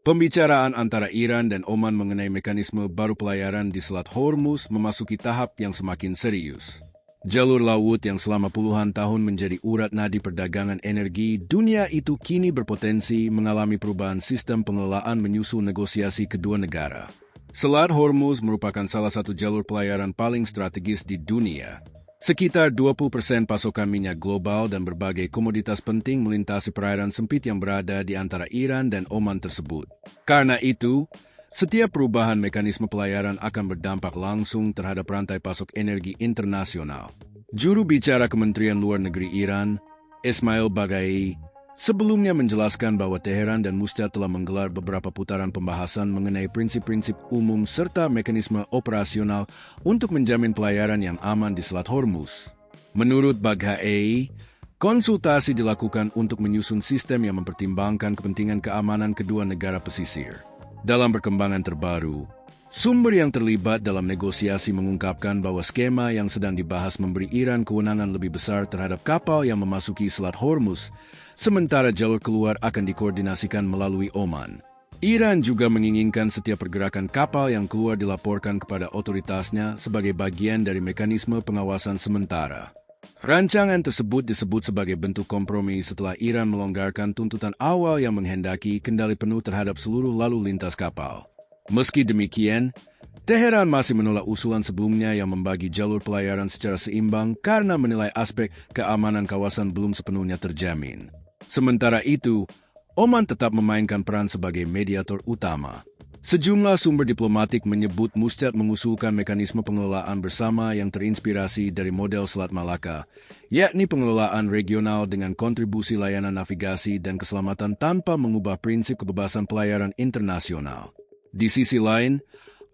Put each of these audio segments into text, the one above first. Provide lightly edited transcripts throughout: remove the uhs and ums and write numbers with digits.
Pembicaraan antara Iran dan Oman mengenai mekanisme baru pelayaran di Selat Hormuz memasuki tahap yang semakin serius. Jalur laut yang selama puluhan tahun menjadi urat nadi perdagangan energi dunia itu kini berpotensi mengalami perubahan sistem pengelolaan menyusul negosiasi kedua negara. Selat Hormuz merupakan salah satu jalur pelayaran paling strategis di dunia. Sekitar 20% pasokan minyak global dan berbagai komoditas penting melintasi perairan sempit yang berada di antara Iran dan Oman tersebut. Karena itu, setiap perubahan mekanisme pelayaran akan berdampak langsung terhadap rantai pasok energi internasional. Juru bicara Kementerian Luar Negeri Iran, Ismail Baghai, sebelumnya menjelaskan bahwa Teheran dan Muscat telah menggelar beberapa putaran pembahasan mengenai prinsip-prinsip umum serta mekanisme operasional untuk menjamin pelayaran yang aman di Selat Hormuz. Menurut Baghai, konsultasi dilakukan untuk menyusun sistem yang mempertimbangkan kepentingan keamanan kedua negara pesisir. Dalam perkembangan terbaru, sumber yang terlibat dalam negosiasi mengungkapkan bahwa skema yang sedang dibahas memberi Iran kewenangan lebih besar terhadap kapal yang memasuki Selat Hormuz, sementara jalur keluar akan dikoordinasikan melalui Oman. Iran juga menginginkan setiap pergerakan kapal yang keluar dilaporkan kepada otoritasnya sebagai bagian dari mekanisme pengawasan sementara. Rancangan tersebut disebut sebagai bentuk kompromi setelah Iran melonggarkan tuntutan awal yang menghendaki kendali penuh terhadap seluruh lalu lintas kapal. Meski demikian, Teheran masih menolak usulan sebelumnya yang membagi jalur pelayaran secara seimbang karena menilai aspek keamanan kawasan belum sepenuhnya terjamin. Sementara itu, Oman tetap memainkan peran sebagai mediator utama. Sejumlah sumber diplomatik menyebut Muscat mengusulkan mekanisme pengelolaan bersama yang terinspirasi dari model Selat Malaka, yakni pengelolaan regional dengan kontribusi layanan navigasi dan keselamatan tanpa mengubah prinsip kebebasan pelayaran internasional. Di sisi lain,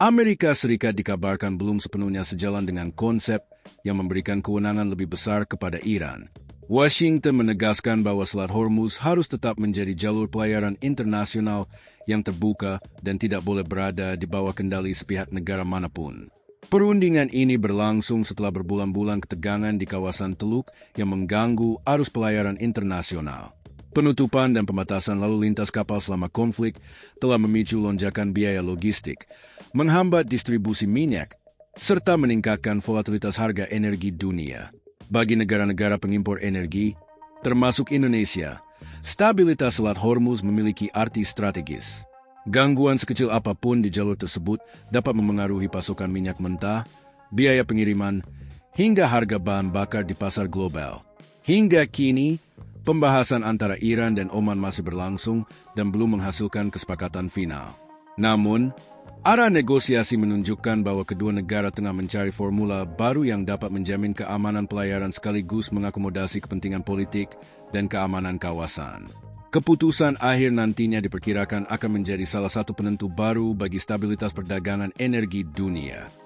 Amerika Serikat dikabarkan belum sepenuhnya sejalan dengan konsep yang memberikan kewenangan lebih besar kepada Iran. Washington menegaskan bahwa Selat Hormuz harus tetap menjadi jalur pelayaran internasional yang terbuka dan tidak boleh berada di bawah kendali sepihak negara manapun. Perundingan ini berlangsung setelah berbulan-bulan ketegangan di kawasan Teluk yang mengganggu arus pelayaran internasional. Penutupan dan pembatasan lalu lintas kapal selama konflik telah memicu lonjakan biaya logistik, menghambat distribusi minyak, serta meningkatkan volatilitas harga energi dunia. Bagi negara-negara pengimpor energi, termasuk Indonesia, stabilitas Selat Hormuz memiliki arti strategis. Gangguan sekecil apapun di jalur tersebut dapat memengaruhi pasokan minyak mentah, biaya pengiriman, hingga harga bahan bakar di pasar global. Hingga kini, pembahasan antara Iran dan Oman masih berlangsung dan belum menghasilkan kesepakatan final. Namun, arah negosiasi menunjukkan bahwa kedua negara tengah mencari formula baru yang dapat menjamin keamanan pelayaran sekaligus mengakomodasi kepentingan politik dan keamanan kawasan. Keputusan akhir nantinya diperkirakan akan menjadi salah satu penentu baru bagi stabilitas perdagangan energi dunia.